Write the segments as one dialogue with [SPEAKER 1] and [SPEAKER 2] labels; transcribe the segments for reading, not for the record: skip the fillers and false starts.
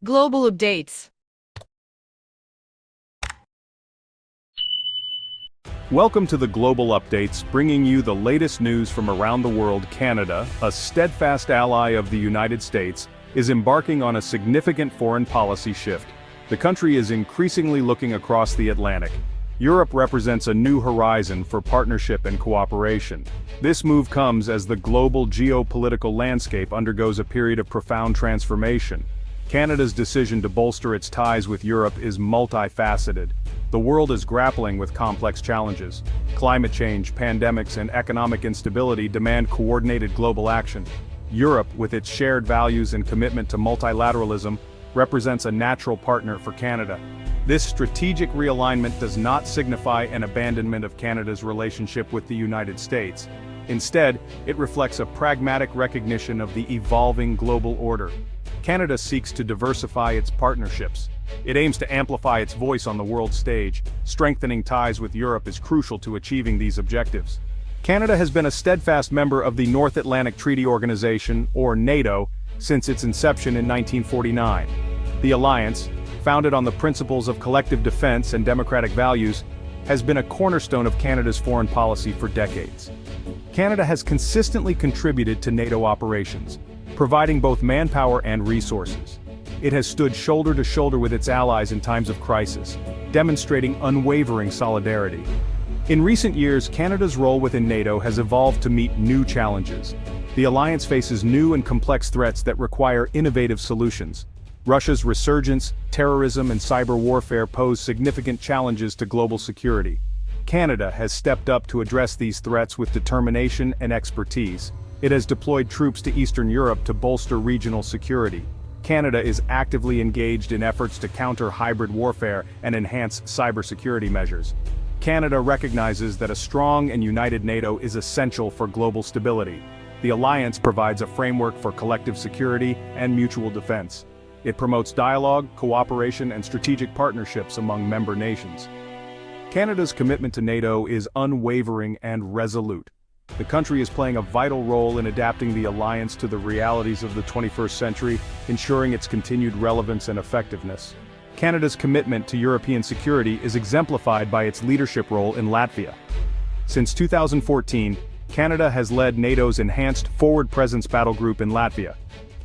[SPEAKER 1] Global updates.
[SPEAKER 2] Welcome to the Global Updates, bringing you the latest news from around the world. Canada, a steadfast ally of the United States, is embarking on a significant foreign policy shift. The country is increasingly looking across the Atlantic. Europe represents a new horizon for partnership and cooperation. This move comes as the global geopolitical landscape undergoes a period of profound transformation. Canada's decision to bolster its ties with Europe is multifaceted. The world is grappling with complex challenges. Climate change, pandemics, and economic instability demand coordinated global action. Europe, with its shared values and commitment to multilateralism, represents a natural partner for Canada. This strategic realignment does not signify an abandonment of Canada's relationship with the United States. Instead, it reflects a pragmatic recognition of the evolving global order. Canada seeks to diversify its partnerships. It aims to amplify its voice on the world stage. Strengthening ties with Europe is crucial to achieving these objectives. Canada has been a steadfast member of the North Atlantic Treaty Organization, or NATO, since its inception in 1949. The alliance, founded on the principles of collective defense and democratic values, has been a cornerstone of Canada's foreign policy for decades. Canada has consistently contributed to NATO operations, providing both manpower and resources. It has stood shoulder to shoulder with its allies in times of crisis, demonstrating unwavering solidarity. In recent years, Canada's role within NATO has evolved to meet new challenges. The alliance faces new and complex threats that require innovative solutions. Russia's resurgence, terrorism, and cyber warfare pose significant challenges to global security. Canada has stepped up to address these threats with determination and expertise. It has deployed troops to Eastern Europe to bolster regional security. Canada is actively engaged in efforts to counter hybrid warfare and enhance cybersecurity measures. Canada recognizes that a strong and united NATO is essential for global stability. The alliance provides a framework for collective security and mutual defense. It promotes dialogue, cooperation, and strategic partnerships among member nations. Canada's commitment to NATO is unwavering and resolute. The country is playing a vital role in adapting the alliance to the realities of the 21st century, ensuring its continued relevance and effectiveness. Canada's commitment to European security is exemplified by its leadership role in Latvia. Since 2014, Canada has led NATO's Enhanced Forward Presence Battle Group in Latvia.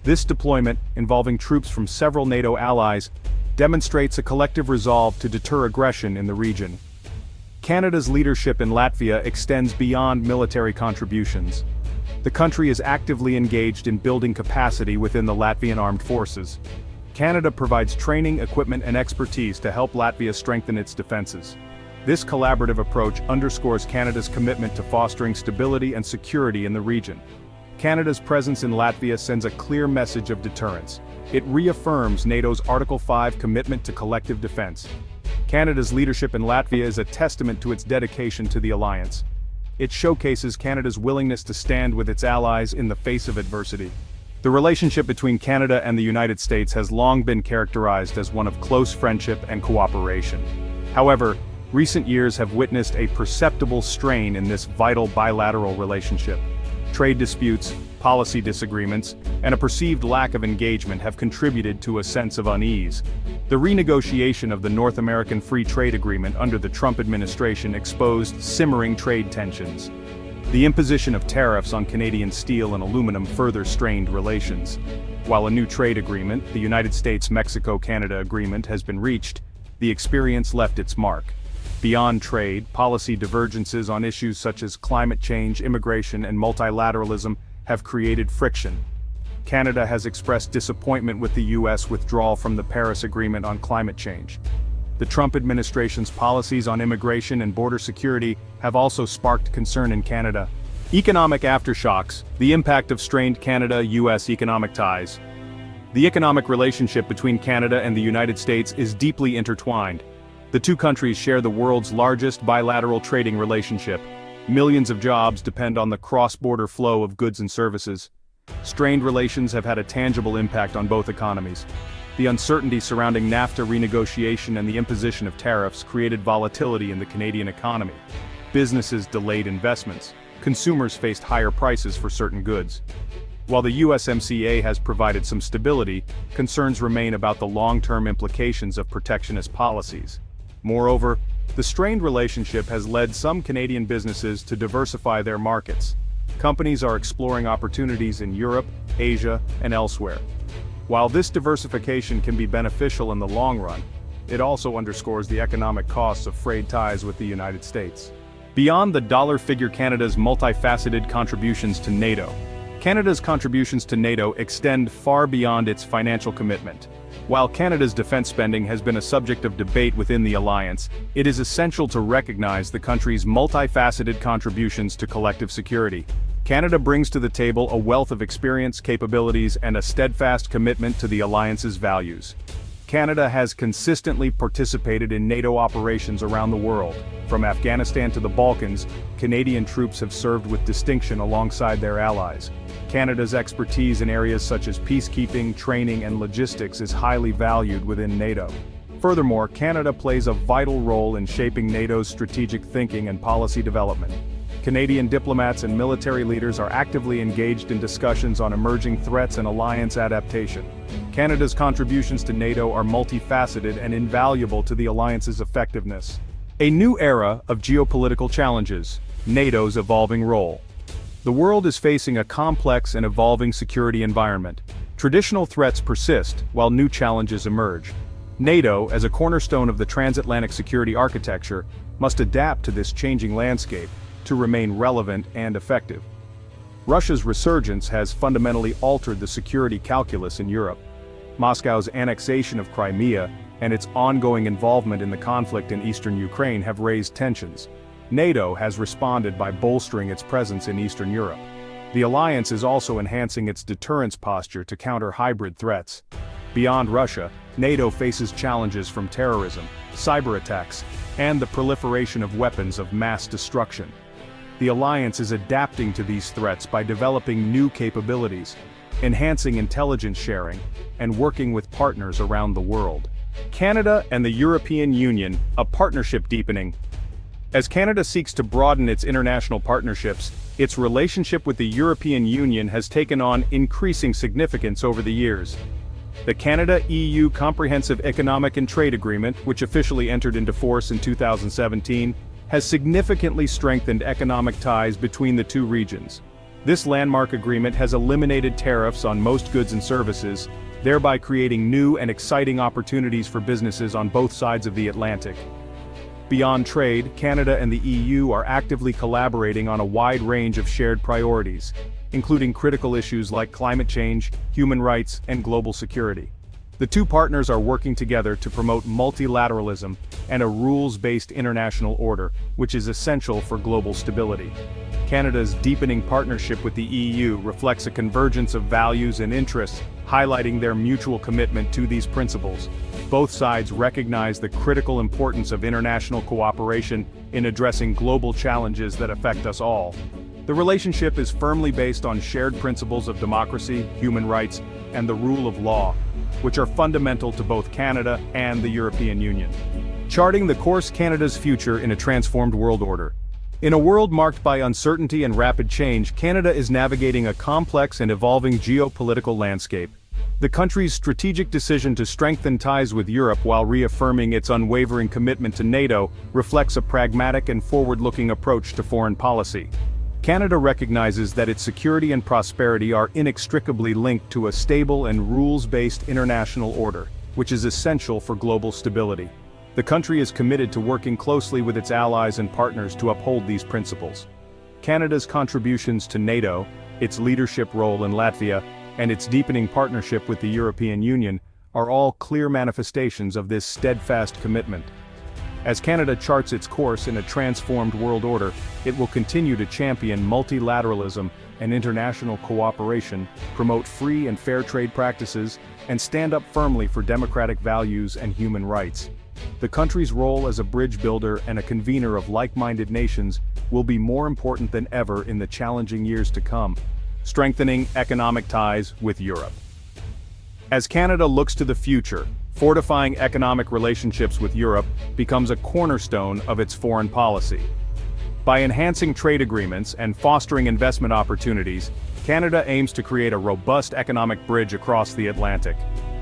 [SPEAKER 2] This deployment, involving troops from several NATO allies, demonstrates a collective resolve to deter aggression in the region. Canada's leadership in Latvia extends beyond military contributions. The country is actively engaged in building capacity within the Latvian armed forces. Canada provides training, equipment, and expertise to help Latvia strengthen its defenses. This collaborative approach underscores Canada's commitment to fostering stability and security in the region. Canada's presence in Latvia sends a clear message of deterrence. It reaffirms NATO's Article 5 commitment to collective defense. Canada's leadership in Latvia is a testament to its dedication to the alliance. It showcases Canada's willingness to stand with its allies in the face of adversity. The relationship between Canada and the United States has long been characterized as one of close friendship and cooperation. However, recent years have witnessed a perceptible strain in this vital bilateral relationship. Trade disputes, policy disagreements, and a perceived lack of engagement have contributed to a sense of unease. The renegotiation of the North American Free Trade Agreement under the Trump administration exposed simmering trade tensions. The imposition of tariffs on Canadian steel and aluminum further strained relations. While a new trade agreement, the United States-Mexico-Canada Agreement, has been reached, the experience left its mark. Beyond trade, policy divergences on issues such as climate change, immigration, and multilateralism have created friction. Canada has expressed disappointment with the U.S. withdrawal from the Paris Agreement on climate change. The Trump administration's policies on immigration and border security have also sparked concern in Canada. Economic aftershocks, the impact of strained Canada-U.S. economic ties. The economic relationship between Canada and the United States is deeply intertwined. The two countries share the world's largest bilateral trading relationship. Millions of jobs depend on the cross-border flow of goods and services. Strained relations have had a tangible impact on both economies. The uncertainty surrounding NAFTA renegotiation and the imposition of tariffs created volatility in the Canadian economy. Businesses delayed investments. Consumers faced higher prices for certain goods. While the USMCA has provided some stability, concerns remain about the long-term implications of protectionist policies. Moreover, the strained relationship has led some Canadian businesses to diversify their markets. Companies are exploring opportunities in Europe, Asia, and elsewhere. While this diversification can be beneficial in the long run, it also underscores the economic costs of frayed ties with the United States. Beyond the dollar figure, Canada's multifaceted contributions to NATO. Canada's contributions to NATO extend far beyond its financial commitment. While Canada's defense spending has been a subject of debate within the alliance, it is essential to recognize the country's multifaceted contributions to collective security. Canada brings to the table a wealth of experience, capabilities, and a steadfast commitment to the alliance's values. Canada has consistently participated in NATO operations around the world. From Afghanistan to the Balkans, Canadian troops have served with distinction alongside their allies. Canada's expertise in areas such as peacekeeping, training, and logistics is highly valued within NATO. Furthermore, Canada plays a vital role in shaping NATO's strategic thinking and policy development. Canadian diplomats and military leaders are actively engaged in discussions on emerging threats and alliance adaptation. Canada's contributions to NATO are multifaceted and invaluable to the alliance's effectiveness. A new era of geopolitical challenges. NATO's evolving role. The world is facing a complex and evolving security environment. Traditional threats persist, while new challenges emerge. NATO, as a cornerstone of the transatlantic security architecture, must adapt to this changing landscape to remain relevant and effective. Russia's resurgence has fundamentally altered the security calculus in Europe. Moscow's annexation of Crimea and its ongoing involvement in the conflict in eastern Ukraine have raised tensions. NATO has responded by bolstering its presence in Eastern Europe. The alliance is also enhancing its deterrence posture to counter hybrid threats. Beyond Russia, NATO faces challenges from terrorism, cyber attacks, and the proliferation of weapons of mass destruction. The alliance is adapting to these threats by developing new capabilities, enhancing intelligence sharing, and working with partners around the world. Canada and the European Union, a partnership deepening. As Canada seeks to broaden its international partnerships, its relationship with the European Union has taken on increasing significance over the years. The Canada-EU Comprehensive Economic and Trade Agreement, which officially entered into force in 2017, has significantly strengthened economic ties between the two regions. This landmark agreement has eliminated tariffs on most goods and services, thereby creating new and exciting opportunities for businesses on both sides of the Atlantic. Beyond trade, Canada and the EU are actively collaborating on a wide range of shared priorities, including critical issues like climate change, human rights, and global security. The two partners are working together to promote multilateralism and a rules-based international order, which is essential for global stability. Canada's deepening partnership with the EU reflects a convergence of values and interests, highlighting their mutual commitment to these principles. Both sides recognize the critical importance of international cooperation in addressing global challenges that affect us all. The relationship is firmly based on shared principles of democracy, human rights, and the rule of law, which are fundamental to both Canada and the European Union. Charting the course Canada's future in a transformed world order. In a world marked by uncertainty and rapid change, Canada is navigating a complex and evolving geopolitical landscape. The country's strategic decision to strengthen ties with Europe while reaffirming its unwavering commitment to NATO reflects a pragmatic and forward-looking approach to foreign policy. Canada recognizes that its security and prosperity are inextricably linked to a stable and rules-based international order, which is essential for global stability. The country is committed to working closely with its allies and partners to uphold these principles. Canada's contributions to NATO, its leadership role in Latvia, and its deepening partnership with the European Union are all clear manifestations of this steadfast commitment. As Canada charts its course in a transformed world order, it will continue to champion multilateralism and international cooperation, promote free and fair trade practices, and stand up firmly for democratic values and human rights. The country's role as a bridge builder and a convener of like-minded nations will be more important than ever in the challenging years to come, strengthening economic ties with Europe. As Canada looks to the future, fortifying economic relationships with Europe becomes a cornerstone of its foreign policy. By enhancing trade agreements and fostering investment opportunities, Canada aims to create a robust economic bridge across the Atlantic.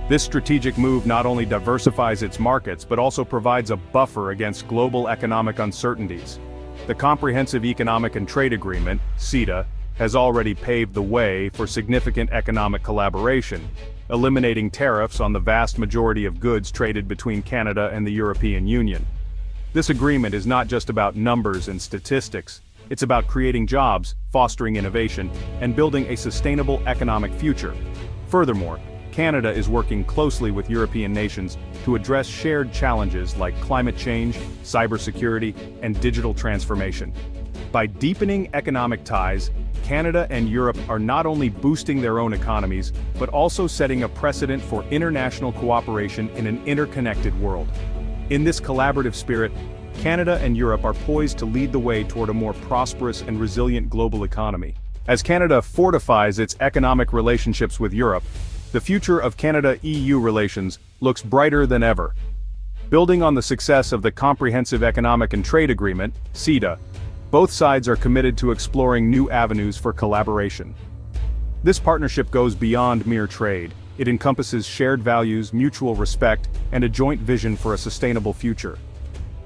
[SPEAKER 2] This strategic move not only diversifies its markets but also provides a buffer against global economic uncertainties. The Comprehensive Economic and Trade Agreement, CETA, has already paved the way for significant economic collaboration, eliminating tariffs on the vast majority of goods traded between Canada and the European Union. This agreement is not just about numbers and statistics, it's about creating jobs, fostering innovation, and building a sustainable economic future. Furthermore, Canada is working closely with European nations to address shared challenges like climate change, cybersecurity, and digital transformation. By deepening economic ties, Canada and Europe are not only boosting their own economies, but also setting a precedent for international cooperation in an interconnected world. In this collaborative spirit, Canada and Europe are poised to lead the way toward a more prosperous and resilient global economy. As Canada fortifies its economic relationships with Europe, the future of Canada-EU relations looks brighter than ever. Building on the success of the Comprehensive Economic and Trade Agreement, CETA, both sides are committed to exploring new avenues for collaboration. This partnership goes beyond mere trade. It encompasses shared values, mutual respect, and a joint vision for a sustainable future.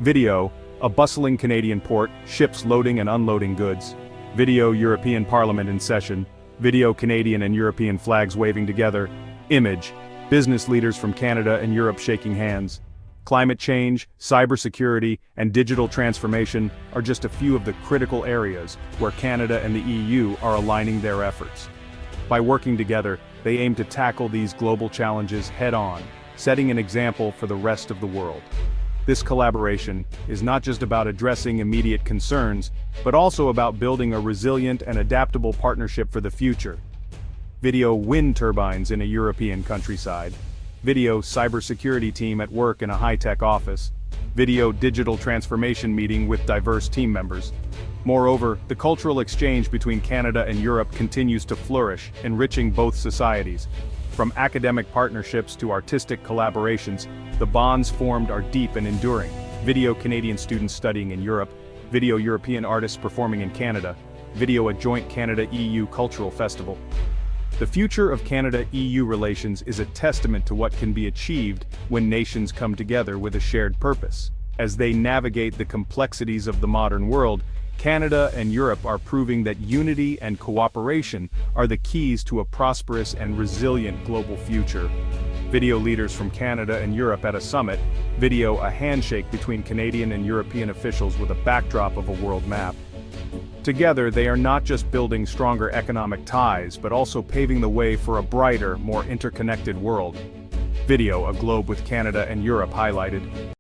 [SPEAKER 2] Video, a bustling Canadian port, ships loading and unloading goods. Video, European Parliament in session. Video, Canadian and European flags waving together. Image, business leaders from Canada and Europe shaking hands. Climate change, cybersecurity, and digital transformation are just a few of the critical areas where Canada and the EU are aligning their efforts. By working together, they aim to tackle these global challenges head-on, setting an example for the rest of the world. This collaboration is not just about addressing immediate concerns, but also about building a resilient and adaptable partnership for the future. Video, wind turbines in a European countryside. Video, cybersecurity team at work in a high-tech office. Video, digital transformation meeting with diverse team members. Moreover, the cultural exchange between Canada and Europe continues to flourish, enriching both societies. From academic partnerships to artistic collaborations, the bonds formed are deep and enduring. Video, Canadian students studying in Europe. Video, European artists performing in Canada. Video, a joint Canada-EU cultural festival. The future of Canada-EU relations is a testament to what can be achieved when nations come together with a shared purpose. As they navigate the complexities of the modern world, Canada and Europe are proving that unity and cooperation are the keys to a prosperous and resilient global future. Video, leaders from Canada and Europe at a summit. Video, a handshake between Canadian and European officials with a backdrop of a world map. Together, they are not just building stronger economic ties, but also paving the way for a brighter, more interconnected world. Video, a globe with Canada and Europe highlighted.